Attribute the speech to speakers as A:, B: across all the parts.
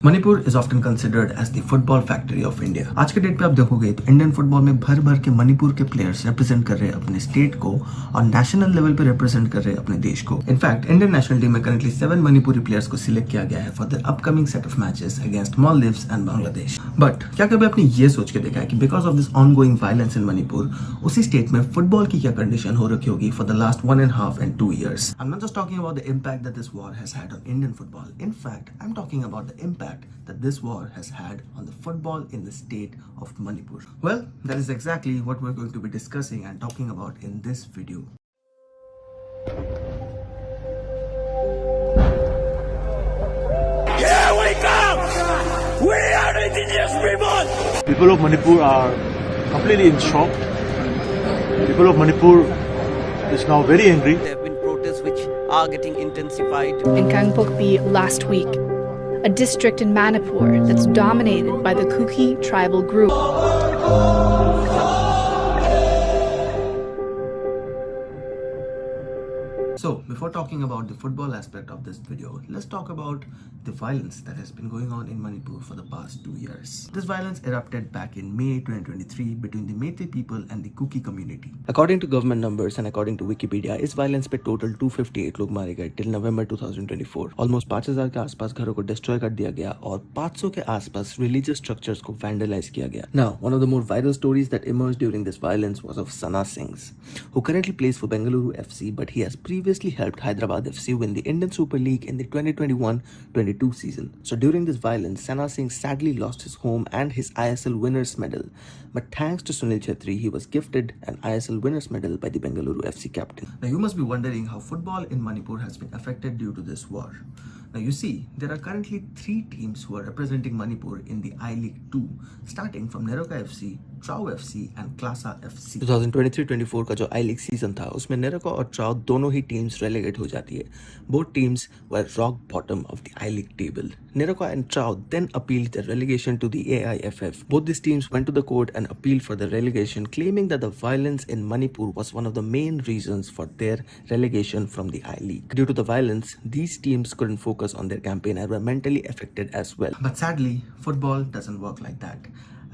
A: Manipur is often considered as the football factory of India. आज के date पे आप देखोगे तो इंडियन फुटबॉल में भर भर के मणिपुर के प्लेयर्स रिप्रेजेंट कर रहे हैं अपने स्टेट को और नेशनल लेवल पे रिप्रेजेंट कर रहे हैं अपने देश को। इनफैक्ट इंडियन नेशनल टीम में करंटली 7 मणिपुरी प्लेयर्स को सिलेक्ट किया गया है for the upcoming set of matches against Maldives and Bangladesh. But क्या कभी आपने ये सोच के देखा है कि because of this ongoing violence in Manipur उसी स्टेट में फुटबॉल की क्या कंडीशन हो रखी होगी for the last 1.5 and 2 years? I'm not just talking about the impact that this war has had on Indian football. In fact, I'm talking about the impact that this war has had on the football in the state of Manipur. Well, that is exactly what we're going to be discussing and talking about in this video.
B: Here we come! We are the indigenous people!
C: People of Manipur are completely in shock. People of Manipur is now very angry.
D: There have been protests which are getting intensified.
E: In Gangpokpi last week, a district in Manipur that's dominated by the Kuki tribal group.
A: So, before talking about the football aspect of this video, let's talk about the violence that has been going on in Manipur for the past 2 years. This violence erupted back in May 2023 between the Meitei people and the Kuki community. According to government numbers and according to Wikipedia, इस violence पे total 258 लोग मारे गए till November 2024. Almost 5,000 के आसपास घरों को destroy कर दिया गया और 500 के आसपास religious structures को vandalize किया गया. Now, one of the more viral stories that emerged during this violence was of Sana Singh, who currently plays for Bengaluru FC, but he has previously helped Hyderabad FC win the Indian Super League in the 2021-22 season. So during this violence, Sana Singh sadly lost his home and his ISL winners medal. But thanks to Sunil Chhetri, he was gifted an ISL winners medal by the Bengaluru FC captain. Now you must be wondering how football in Manipur has been affected due to this war. Now you see, there are currently 3 teams who are representing Manipur in the I-League 2, starting from Neroka FC, Trau FC and Klasa FC. 2023-24 का जो I-League season था, उसमें नेरोका और ट्राउ दोनों ही teams relegate हो जाती है. Both teams were rock bottom of the I-League table. Neroka and Trau then appealed their relegation to the AIFF. Both these teams went to the court and appealed for the relegation, claiming that the violence in Manipur was one of the main reasons for their relegation from the I-League. Due to the violence, these teams couldn't focus on their campaign and were mentally affected as well. But sadly, football doesn't work like that.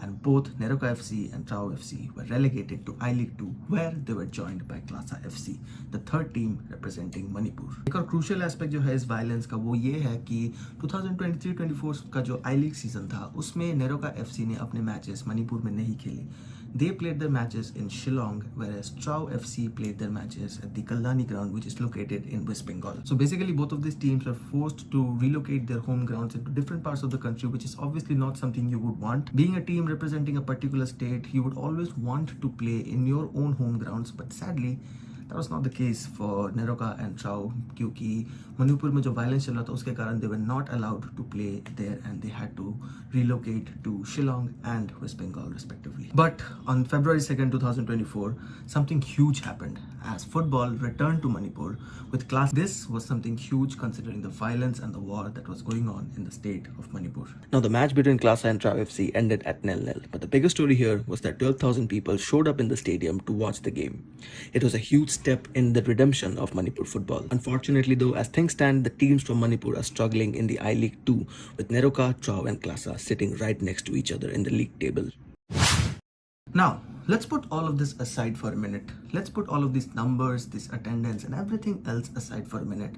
A: And both Neroka FC and Trau FC were relegated to I-League 2, where they were joined by Klasa FC, the third team representing Manipur. एक और crucial aspect जो है इस violence का वो ये है कि 2023-24 का जो I-League season था उसमें Neroka FC ने अपने matches मणिपुर में नहीं खेले. They played their matches in Shillong, whereas Trau FC played their matches at the Kaldani ground, which is located in West Bengal. So basically, both of these teams were forced to relocate their home grounds into different parts of the country, which is obviously not something you would want. Being a team representing a particular state, you would always want to play in your own home grounds, but sadly, that was not the case for Neroka and Trau, क्योंकि मणिपुर में जो violence चल रहा था उसके कारण they were not allowed to play there and they had to relocate to Shillong and West Bengal respectively. But on February 2nd, 2024, something huge happened as football returned to Manipur with class. This was something huge considering the violence and the war that was going on in the state of Manipur. Now the match between Klasa and Trau FC ended at 0-0, but the biggest story here was that 12,000 people showed up in the stadium to watch the game. It was a huge step in the redemption of Manipur football. Unfortunately though, as things stand, the teams from Manipur are struggling in the I-League 2 with Neroka, Trau and Klasa sitting right next to each other in the league table. Now, let's put all of this aside for a minute. Let's put all of these numbers, this attendance and everything else aside for a minute.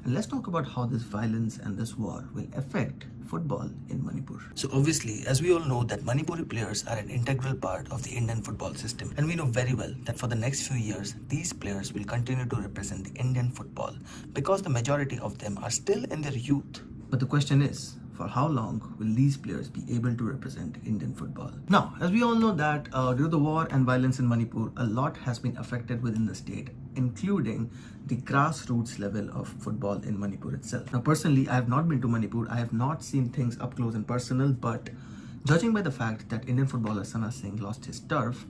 A: And let's talk about how this violence and this war will affect football in Manipur. So obviously, as we all know that Manipuri players are an integral part of the Indian football system. And we know very well that for the next few years, these players will continue to represent the Indian football because the majority of them are still in their youth. But the question is, for how long will these players be able to represent Indian football? Now, as we all know that due to the war and violence in Manipur, a lot has been affected within the state, including the grassroots level of football in Manipur itself. Now, personally, I have not been to Manipur. I have not seen things up close and personal, but judging by the fact that Indian footballer Sana Singh lost his turf,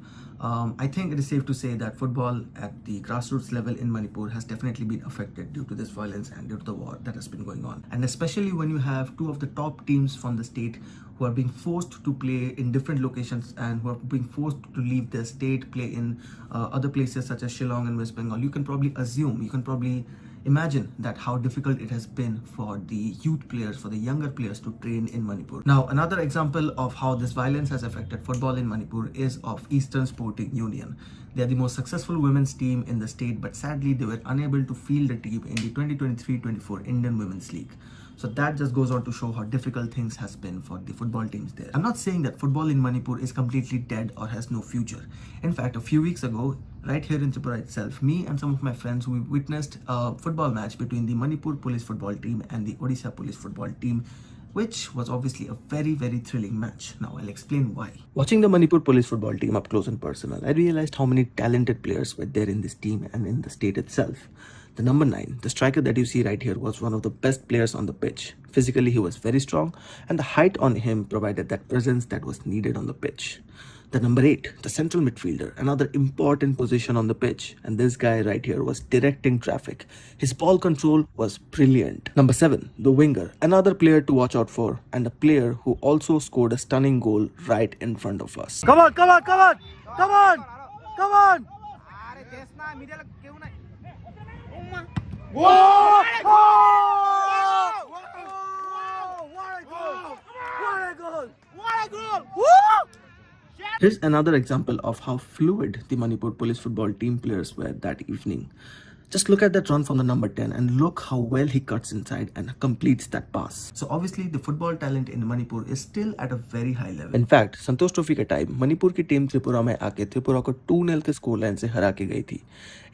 A: I think it is safe to say that football at the grassroots level in Manipur has definitely been affected due to this violence and due to the war that has been going on. And especially when you have 2 of the top teams from the state who are being forced to play in different locations and who are being forced to leave their state, play in other places such as Shillong and West Bengal, you can probably assume, you can probably Imagine that how difficult it has been for the youth players, for the younger players to train in Manipur. Now, another example of how this violence has affected football in Manipur is of Eastern Sporting Union. They are the most successful women's team in the state, but sadly they were unable to field a team in the 2023-24 Indian Women's League. So that just goes on to show how difficult things has been for the football teams there. I'm not saying that football in Manipur is completely dead or has no future. In fact, a few weeks ago, right here in Tripura itself, me and some of my friends, we witnessed a football match between the Manipur police football team and the Odisha police football team, which was obviously a very, very thrilling match. Now, I'll explain why. Watching the Manipur police football team up close and personal, I realized how many talented players were there in this team and in the state itself. The number 9, the striker that you see right here, was one of the best players on the pitch. Physically, he was very strong, and the height on him provided that presence that was needed on the pitch. The number 8, the central midfielder, another important position on the pitch, and this guy right here was directing traffic. His ball control was brilliant. Number 7, the winger, another player to watch out for, and a player who also scored a stunning goal right in front of us.
C: Come on, come on, come on, come on, come on! Whoa! Oh! What a goal! What a goal! What a goal! Woo!
A: Here's another example of how fluid the Manipur police football team players were that evening. Just look at that run from the number 10 and look how well he cuts inside and completes that pass. So obviously the football talent in Manipur is still at a very high level. In fact, Santosh Trophy के time Manipur की team Tripura में आके त्रिपुरा को 2-0 के score line से हरा के गई थी.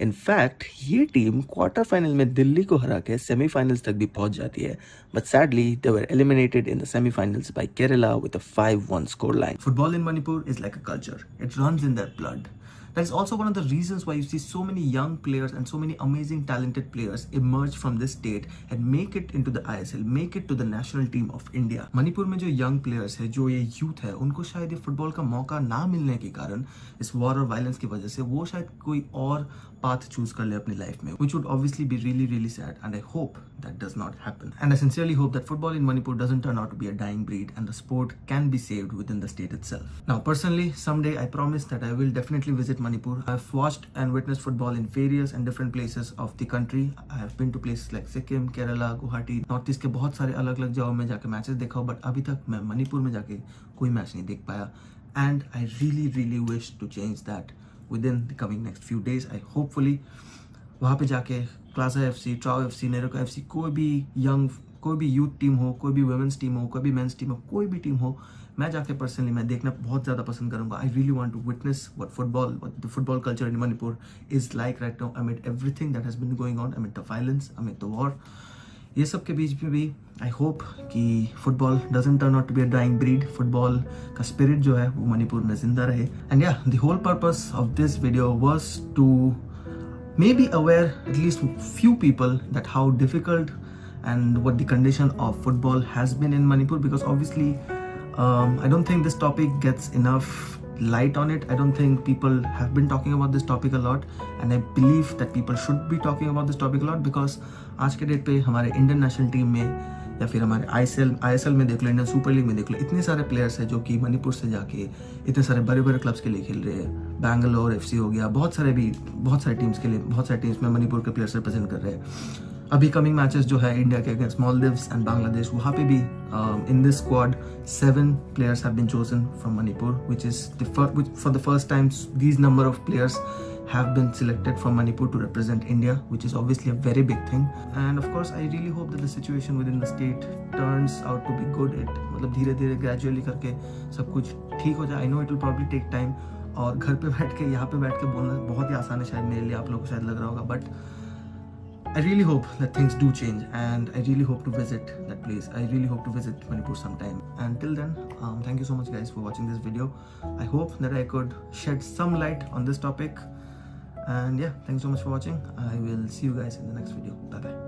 A: In fact, ये टीम क्वार्टर फाइनल में दिल्ली को हरा के सेमीफाइनल्स तक भी पहुंच जाती है. But sadly, they were eliminated in the semifinals by Kerala with a 5-1 scoreline. Football in Manipur is like a culture. It runs in their blood. That is also one of the reasons why you see so many young players and so many amazing talented players emerge from this state and make it into the ISL, make it to the national team of India. Manipur में जो young players है, जो ये youth है, उनको शायद ये football का मौका ना मिलने के कारण, इस war और violence की वजह से वो शायद कोई और path choose कर ले अपनी life में, which would obviously be really, really sad, and I hope that does not happen. And I sincerely hope that football in Manipur doesn't turn out to be a dying breed and the sport can be saved within the state itself. Now, personally, someday I promise that I will definitely visit Manipur. I've watched and witnessed football in various and different places of the country. I have been to places like Sikkim, Kerala, Guwahati, North East के बहुत सारे अलग-अलग जगहों में जाके matches देखा, but अभी तक मैं मणिपुर में जाके कोई मैच नहीं देख पाया. And I really, really wish to change that within the coming next few days. I hopefully वहाँ पे जाके क्लासा एफसी, ट्राउ एफसी, नेरोका एफसी, कोई भी यूथ टीम हो, कोई भी वुमेन्स टीम हो, कोई भी मेंस टीम हो, कोई भी टीम हो, मैं जाके पर्सनली मैं देखना बहुत ज़्यादा पसंद करूँगा. I really want to witness what the football culture in Manipur is like right now amid everything that has been going on, amid the violence, amid the war. ये सब के बीच में भी I hope कि football doesn't turn out to be a dying breed. Football का spirit जो है वो मणिपुर में जिंदा रहे. And yeah, the whole purpose of this video was to maybe aware at least few people that how difficult and what the condition of football has been in Manipur, because obviously I don't think this topic gets enough light on it. I don't think people have been talking about this topic a lot, and I believe that people should be talking about this topic a lot, because आज के date पे हमारे Indian national team में या फिर हमारे ISL में देख लो, इंडियन सुपर लीग में देख लो, इतने सारे प्लेयर्स हैं जो कि मणिपुर से जाके इतने सारे बड़े बड़े क्लब्स के लिए खेल रहे हैं. बैंगलोर FC हो गया, बहुत सारे टीम्स के लिए, बहुत सारे टीम्स में मणिपुर के प्लेयर्स रिप्रेजेंट कर रहे हैं. अभी कमिंग मैचेस जो है इंडिया के अगेंस्ट मालदीव्स एंड बांग्लादेश, वहाँ पे भी in this squad 7 players have been chosen from Manipur, which is for the first time these number of players have been selected from Manipur to represent India, which is obviously a very big thing. And of course, I really hope that the situation within the state turns out to be good. मतलब धीरे-धीरे gradually करके सब कुछ ठीक हो जाए. I know it will probably take time, और घर पे बैठ के यहाँ पे बैठ के बोलना बहुत ही आसान है शायद मेरे लिए, आप लोगों को शायद लग रहा होगा, but I really hope that things do change, and I really hope to visit that place. I really hope to visit Manipur sometime. And till then, thank you so much guys for watching this video. I hope that I could shed some light on this topic. And yeah, thanks so much for watching. I will see you guys in the next video. Bye bye.